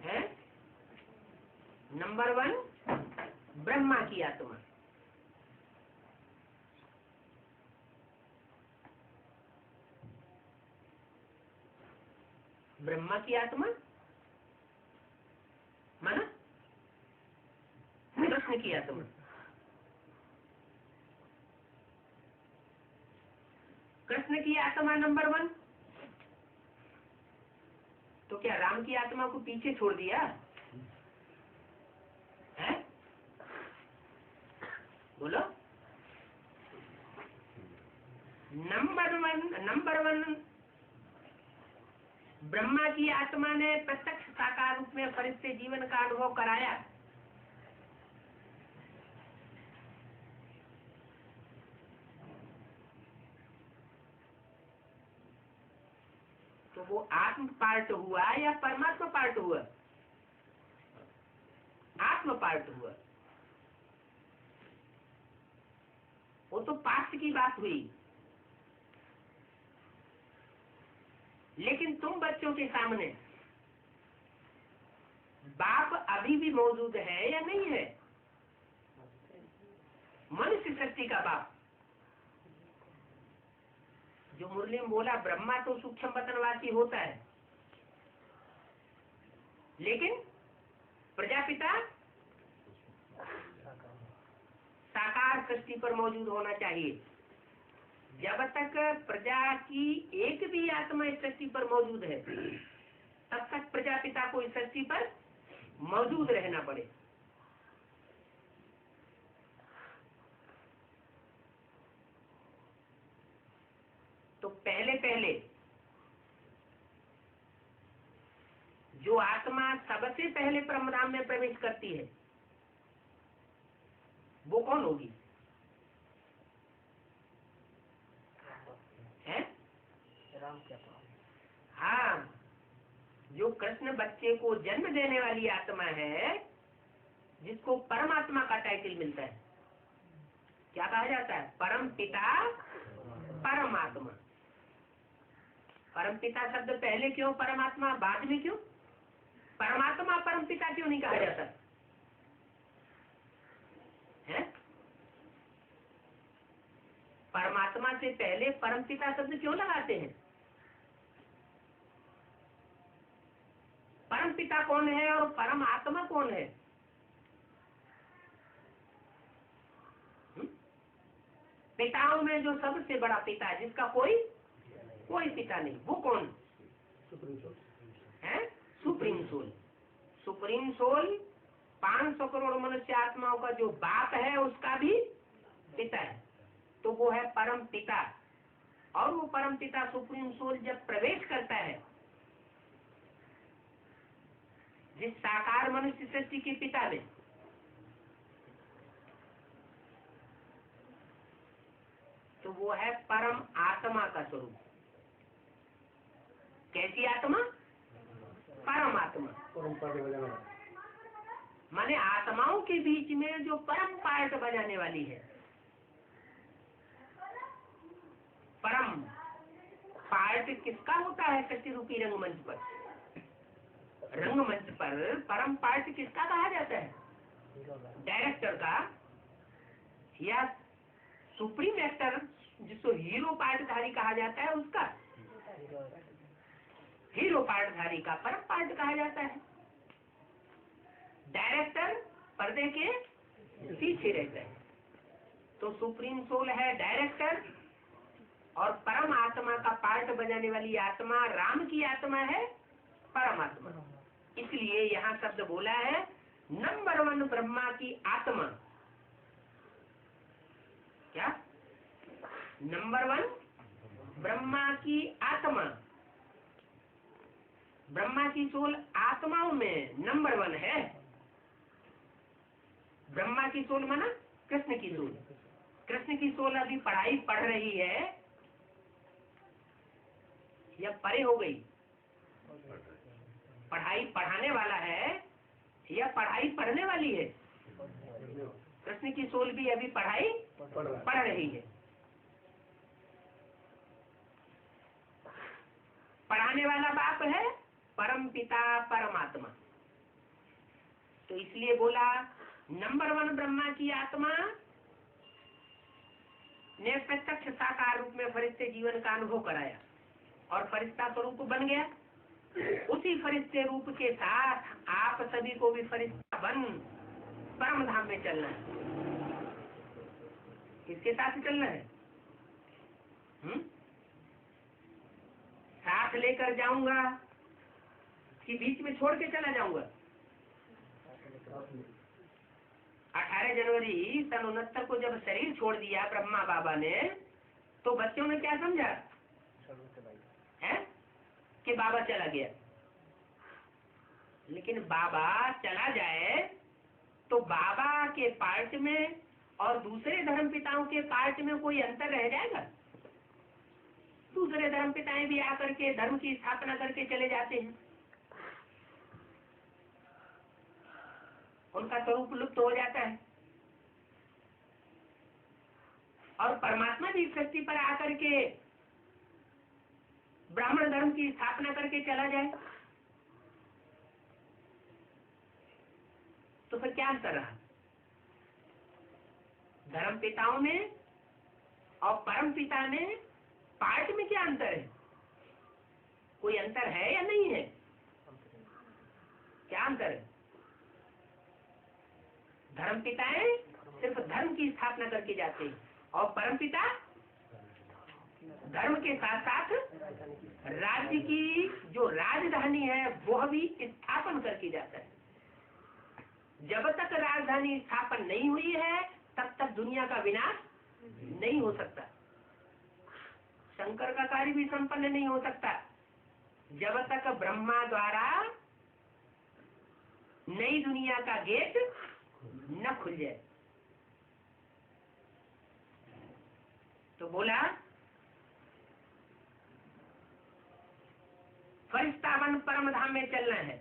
है? नंबर 1 ब्रह्मा की आत्मा। ब्रह्मा की आत्मा माना कृष्ण की आत्मा। कृष्ण की आत्मा नंबर 1। तो क्या राम की आत्मा को पीछे छोड़ दिया है? बोलो। नंबर वन ब्रह्मा की आत्मा ने प्रत्यक्ष साकार रूप में फरिश्ते जीवन का अनुभव कराया। तो वो आत्म पार्ट हुआ या परमात्मा पार्ट हुआ? आत्म पार्ट हुआ। वो तो पास्ट की बात हुई। लेकिन तुम बच्चों के सामने बाप अभी भी मौजूद है या नहीं है? मनुष्य सृष्टि का बाप। जो मुरली में बोला, ब्रह्मा तो सूक्ष्म वतनवासी होता है, लेकिन प्रजापिता साकार सृष्टि पर मौजूद होना चाहिए। जब तक प्रजा की एक भी आत्मा इस सृष्टि पर मौजूद है, तब तक प्रजापिता को इस सृष्टि पर मौजूद रहना पड़े। तो पहले जो आत्मा सबसे पहले परमधाम में प्रवेश करती है, वो कौन होगी? है? राम क्या तो? हाँ, जो कृष्ण बच्चे को जन्म देने वाली आत्मा है, जिसको परमात्मा का टाइटल मिलता है, क्या कहा जाता है? परम पिता परमात्मा। परम पिता शब्द पहले क्यों, परमात्मा बाद में क्यों? परमात्मा परम पिता क्यों नहीं कहा जाता है? परमात्मा से पहले परम पिता शब्द क्यों लगाते हैं? परम पिता कौन है और परम आत्मा कौन है? पिताओं में जो सबसे बड़ा पिता है, जिसका कोई पिता नहीं, वो कौन है? Supreme soul. Supreme soul 500 crore मनुष्य आत्माओं का जो बाप है, उसका भी पिता है, तो वो है परम पिता। और वो परम पिता सुप्रीम सोल जब प्रवेश करता है जिस साकार मनुष्य सृष्टि के पिता में, तो वो है परम आत्मा का स्वरूप। कैसी आत्मा? परम आत्मा। माने आत्माओं के बीच में जो परम पार्ट बजाने वाली है। परम पार्ट किसका होता है? कृष्ण रूपी रंगमंच पर। रंगमंच पर परम पार्ट किसका कहा जाता है? डायरेक्टर का, या सुप्रीम एक्टर जिसको हीरो पार्टधारी कहा जाता है, उसका हीरो पार्टधारी का परम पार्ट कहा जाता है। डायरेक्टर पर्दे के पीछे रहता है, तो सुप्रीम सोल है डायरेक्टर, और परम आत्मा का पार्ट बजाने वाली आत्मा राम की आत्मा है परमात्मा। इसलिए यहाँ शब्द बोला है नंबर 1 ब्रह्मा की आत्मा। क्या? नंबर 1 ब्रह्मा की आत्मा। ब्रह्मा की सोल आत्माओं में नंबर 1 है। ब्रह्मा की सोल माना कृष्ण की सोल। कृष्ण की सोल अभी पढ़ाई पढ़ रही है या परे हो गई? पढ़ाई पढ़ाने वाला है या पढ़ाई पढ़ने वाली है? कृष्ण की सोल भी अभी पढ़ाई पढ़ रही है। पढ़ाने वाला बाप है परम पिता परमात्मा। तो इसलिए बोला नंबर 1 ब्रह्मा की आत्मा ने प्रत्यक्ष साकार रूप में फरिश्ते जीवन का अनुभव कराया और फरिश्ता स्वरूप बन गया। उसी फरिश्ते रूप के साथ आप सभी को भी फरिश्ता बन परम धाम में चलना है। किसके साथ चलना है? साथ लेकर जाऊंगा कि बीच में छोड़ के चला जाऊंगा? 18 जनवरी सन 69 को जब शरीर छोड़ दिया ब्रह्मा बाबा ने, तो बच्चों ने क्या समझा है कि बाबा चला गया। लेकिन बाबा चला जाए तो बाबा के पार्ट में और दूसरे धर्म पिताओं के पार्ट में कोई अंतर रह जाएगा? दूसरे धर्म पिताएं भी आकर के धर्म की स्थापना करके चले जाते हैं, उनका स्वरूप लुप्त हो जाता है। और परमात्मा भी सृष्टि पर आकर के ब्राह्मण धर्म की स्थापना करके चला जाए, तो फिर क्या अंतर रहा? धर्म पिताओं में और परम पिता में पार्ट में क्या अंतर है? कोई अंतर है या नहीं है? क्या अंतर है? धर्म पिताएं सिर्फ धर्म की स्थापना करके जाते हैं और परम पिता धर्म के साथ साथ राज्य की जो राजधानी है वह भी स्थापन करके जाता है। जब तक राजधानी स्थापन नहीं हुई है तब तक दुनिया का विनाश नहीं हो सकता, शंकर का कार्य भी संपन्न नहीं हो सकता जब तक ब्रह्मा द्वारा नई दुनिया का गेट न खुल जाए। तो बोला फरिश्ता वन परम धाम में चलना है।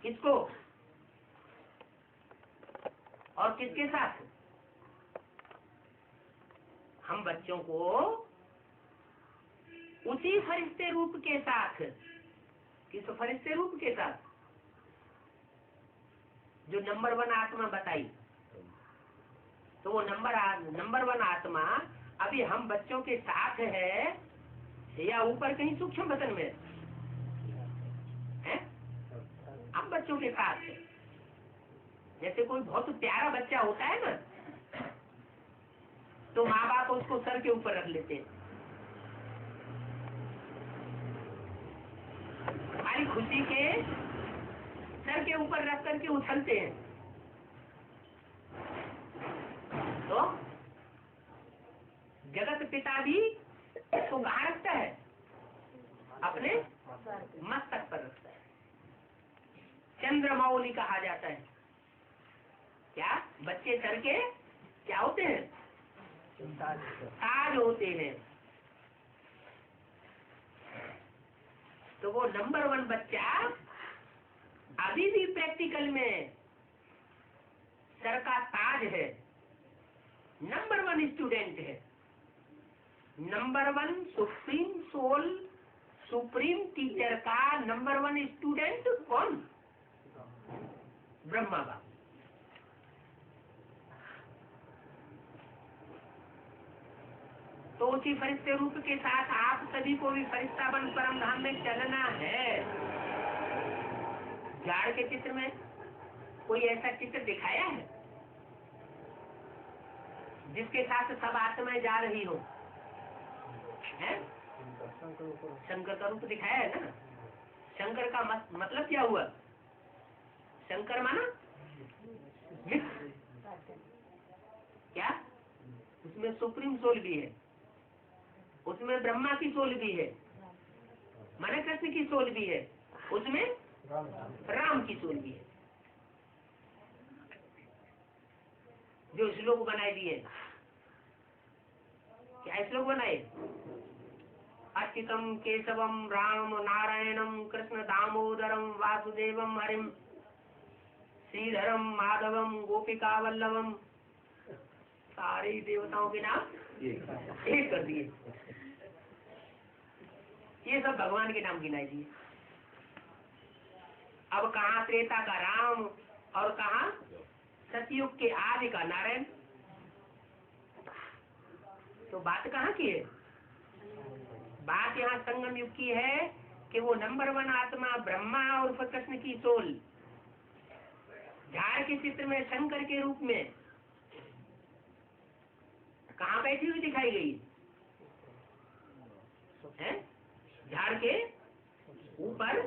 किसको और किसके साथ? हम बच्चों को उसी फरिश्ते रूप के साथ, किस फरिश्ते रूप के साथ? जो नंबर 1 आत्मा बताई, तो वो नंबर 1 आत्मा अभी हम बच्चों के साथ है या ऊपर कहीं सूक्ष्म बदन में है? हम बच्चों के साथ है। जैसे कोई बहुत प्यारा बच्चा होता है ना, तो माँ बाप उसको सर के ऊपर रख लेते हैं, हमारी खुशी के सर के ऊपर रख करके उछलते हैं। तो जगत पिता भी इसको कहाँ रखता है? अपने मस्तक पर रखता है। चंद्रमौली कहा जाता है। क्या बच्चे सर के क्या होते हैं? ताज होते हैं। तो वो नंबर 1 बच्चा अभी भी प्रैक्टिकल में सर का ताज है, नंबर 1 स्टूडेंट है। Number 1 supreme soul, supreme teacher का नंबर 1 स्टूडेंट कौन? ब्रह्मा बाप। तो उसी फरिश्ते रूप के साथ आप सभी को भी फरिश्ता बन परम धाम में चलना है। झाड़ के चित्र में कोई ऐसा चित्र दिखाया है जिसके साथ सब आत्माएं जा रही हो? है? शंकर का रूप दिखाया है ना। शंकर का मतलब क्या हुआ? शंकर माना मिक्स। क्या उसमें सुप्रीम सोल भी है, उसमें ब्रह्मा की सोल भी है, माना कृष्ण की सोल भी है, उसमें राम की सोल भी है। जो श्लोक बनाए दिए, क्या श्लोक बनाए? अच्युतम केशवम राम नारायणम कृष्ण दामोदरम वासुदेवम हरिम श्रीधरम माधवम गोपिका वल्लभम, सारे देवताओं के नाम एक कर दिए। ये सब भगवान के नाम गिनाए दिए। अब कहाँ त्रेता का राम और कहाँ सतयुग के आदि का नारायण। तो बात कहाँ की है? बात यहाँ संगम युग की है कि वो नंबर 1 आत्मा ब्रह्मा और कृष्ण की सोल झाड़ के चित्र में शंकर के रूप में कहाँ बैठी हुई दिखाई गई है? झाड़ के ऊपर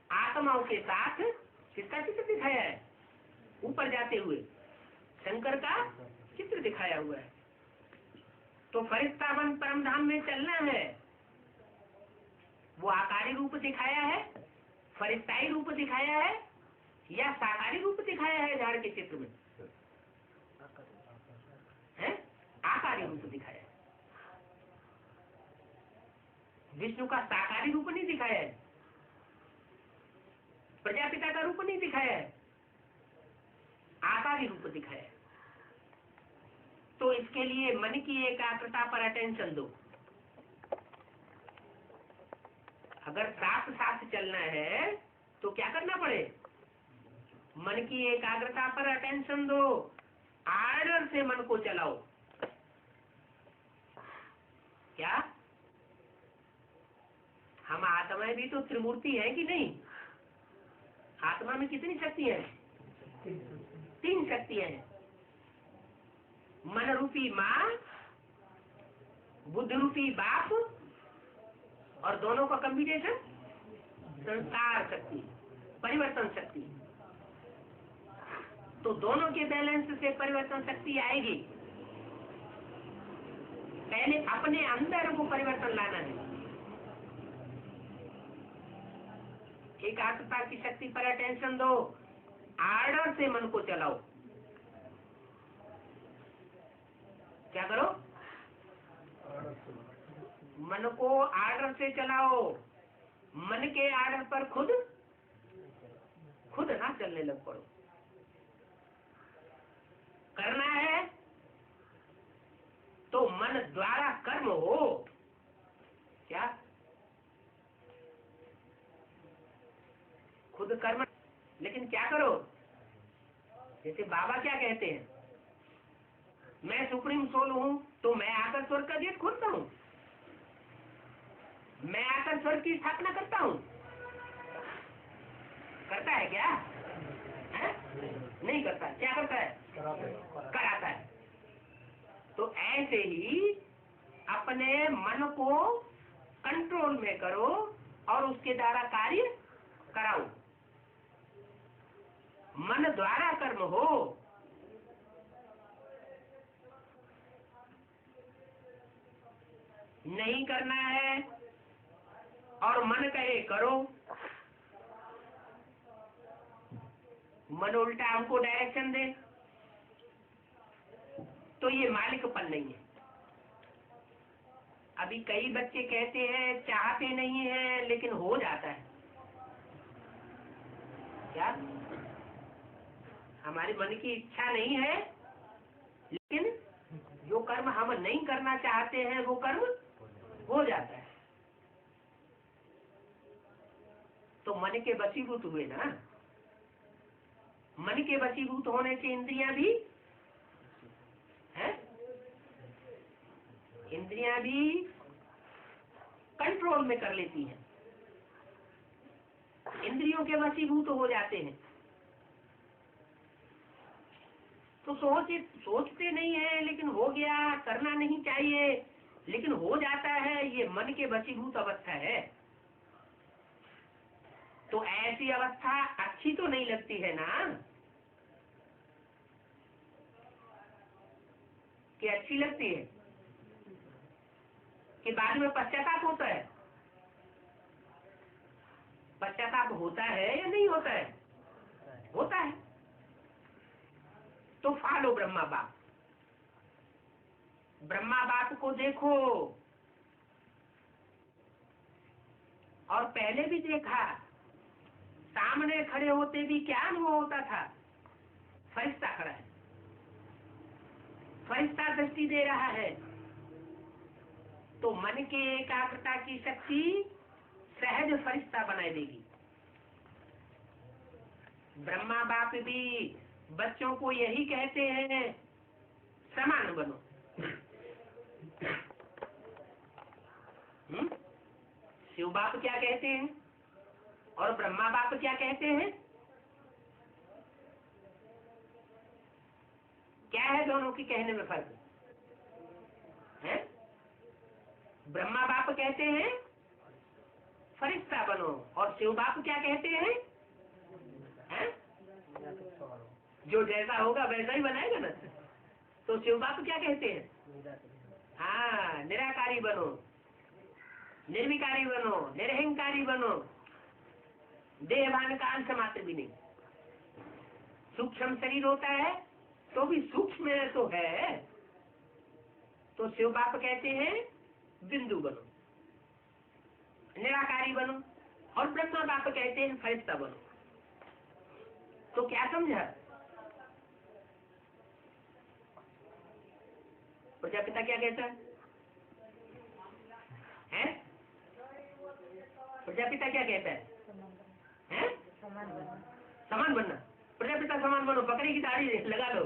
आत्माओं के साथ किसका चित्र दिखाया है? ऊपर जाते हुए शंकर का चित्र दिखाया हुआ है। तो फरिश्ता बन परम धाम में चलना है। वो आकारी रूप दिखाया है, फरिश्ताई रूप दिखाया है या साकारी रूप दिखाया है? झाड़ के चित्र में है आकारी रूप दिखाया है। विष्णु का साकारी रूप नहीं दिखाया है, प्रजापिता का रूप नहीं दिखाया है, आकारी रूप दिखाया है। तो इसके लिए मन की एकाग्रता पर अटेंशन दो। अगर साथ साथ चलना है तो क्या करना पड़े? मन की एकाग्रता पर अटेंशन दो, आर्डर से मन को चलाओ। क्या हम आत्माएं भी तो त्रिमूर्ति है कि नहीं? आत्मा में कितनी शक्तियां हैं? 3 शक्तियां हैं। मन रूपी माँ, बुद्ध रूपी बाप और दोनों का कॉम्बिनेशन संस्कार शक्ति, परिवर्तन शक्ति। तो दोनों के बैलेंस से परिवर्तन शक्ति आएगी। पहले अपने अंदर वो परिवर्तन लाना है। एकाग्रता की शक्ति पर अटेंशन दो, आर्डर से मन को चलाओ। मन को आर्डर से चलाओ, मन के आर्डर पर खुद ना चलने लग पड़ो। करना है तो मन द्वारा कर्म हो। क्या खुद कर्म, लेकिन क्या करो? जैसे बाबा क्या कहते हैं, मैं सुप्रीम सोल हूं तो मैं आकर स्वर्ग का गेट खोलता हूं, मैं आकर स्वर्ग की स्थापना करता हूं। करता है क्या? है? नहीं करता। क्या करता है? कराता है। तो ऐसे ही अपने मन को कंट्रोल में करो और उसके द्वारा कार्य कराओ। मन द्वारा कर्म हो। नहीं करना है और मन कहे करो, मन उल्टा हमको डायरेक्शन दे, तो ये मालिकपन नहीं है। अभी कई बच्चे कहते हैं चाहते नहीं है लेकिन हो जाता है। क्या? हमारे मन की इच्छा नहीं है, लेकिन जो कर्म हम नहीं करना चाहते हैं वो कर्म हो जाता है। तो मन के वशीभूत हुए ना। मन के वशीभूत होने से इंद्रियां भी हैं, इंद्रियां भी कंट्रोल में कर लेती हैं, इंद्रियों के वशीभूत हो जाते हैं। तो सोचते नहीं है लेकिन हो गया, करना नहीं चाहिए लेकिन हो जाता है, ये मन के वशीभूत अवस्था है। तो ऐसी अवस्था अच्छी तो नहीं लगती है ना, कि अच्छी लगती है कि बाद में पश्चाताप होता है? पश्चाताप होता है या नहीं होता है? होता है। तो फॉलो ब्रह्मा बाप, ब्रह्मा बाप को देखो। और पहले भी देखा, सामने खड़े होते भी क्या अनुभव होता था? फरिश्ता खड़ा है, फरिश्ता दृष्टि दे रहा है। तो मन के एकाग्रता की शक्ति सहज फरिश्ता बनाए देगी। ब्रह्मा बाप भी बच्चों को यही कहते हैं, समान बनो। शिव बाप क्या कहते हैं और ब्रह्मा बाप क्या कहते हैं? क्या है दोनों के कहने में फर्क है? ब्रह्मा बाप कहते हैं फरिश्ता बनो और शिव बाप क्या कहते हैं? जो जैसा होगा वैसा ही बनाएगा ना। तो शिव बाप क्या कहते हैं? हाँ, निराकारी बनो, निर्विकारी बनो, निरहंकारी बनो, देहभान का अंश मात्र भी नहीं। सूक्ष्म शरीर होता है तो भी सूक्ष्म में तो है। तो शिव बाप कहते हैं बिंदु बनो, निराकारी बनो, और ब्रह्मा बाप कहते हैं फरिश्ता बनो। तो क्या समझा? प्रजापिता क्या कहता है? प्रजापिता क्या कहता है? समान बनना। प्रजापिता समान बनो, बकरी की दाढ़ी लगा लो।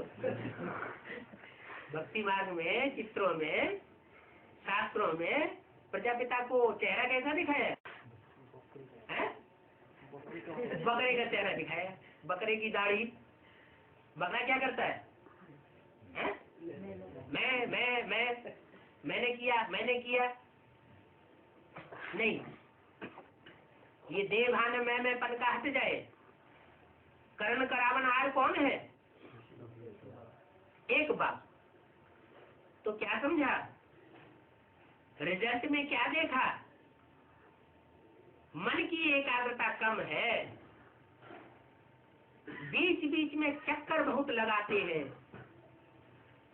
भक्ति मार्ग में, चित्रों में, शास्त्रों में प्रजापिता को चेहरा कैसा दिखाया है? बकरे का चेहरा दिखाया, बकरे की दाढ़ी। बकरा क्या करता है? मैंने किया नहीं। ये देवभान में पन का हट जाए। कर्ण करावन आर कौन है? एक बाप। तो क्या समझा? रिजल्ट में क्या देखा? मन की एकाग्रता कम है, बीच बीच में चक्कर बहुत लगाते हैं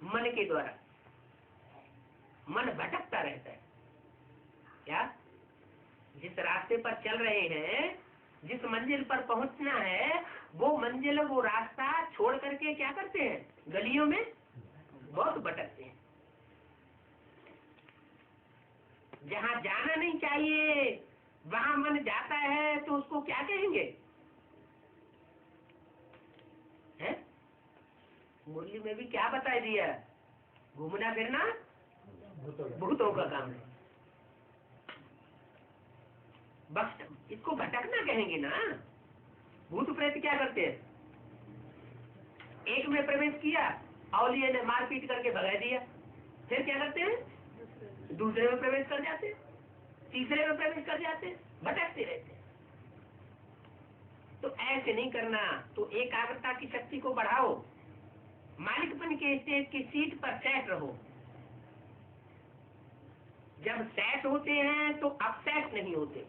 मन के द्वारा, मन भटकता रहता है। क्या? जिस रास्ते पर चल रहे हैं, जिस मंजिल पर पहुंचना है, वो मंजिल, वो रास्ता छोड़ करके क्या करते हैं? गलियों में बहुत भटकते हैं। जहाँ जाना नहीं चाहिए वहां मन जाता है तो उसको क्या कहेंगे? है? मुरली में भी क्या बता दिया? घूमना फिरना भूतों का काम है। बस इसको भटकना कहेंगे ना। भूत प्रेत क्या करते हैं? एक में प्रवेश किया, औलिये ने मारपीट करके भगा दिया, फिर क्या करते हैं? दूसरे में प्रवेश कर जाते, तीसरे में प्रवेश कर जाते, भटकते रहते। तो ऐसे नहीं करना। तो एकाग्रता की शक्ति को बढ़ाओ, मालिकपन के स्टेज की सीट पर सेट रहो। जब सेट होते हैं तो अपसेट नहीं होते,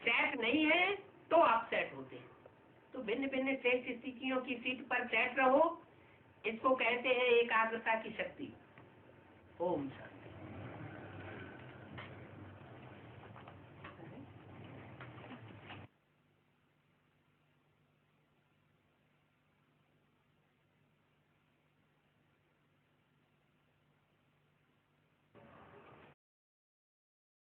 सेट नहीं है तो अपसेट होते हैं। तो भिन्न भिन्न शेष स्थितियों की सीट पर सेट रहो, इसको कहते हैं एकाग्रता की शक्ति। ओम शांति।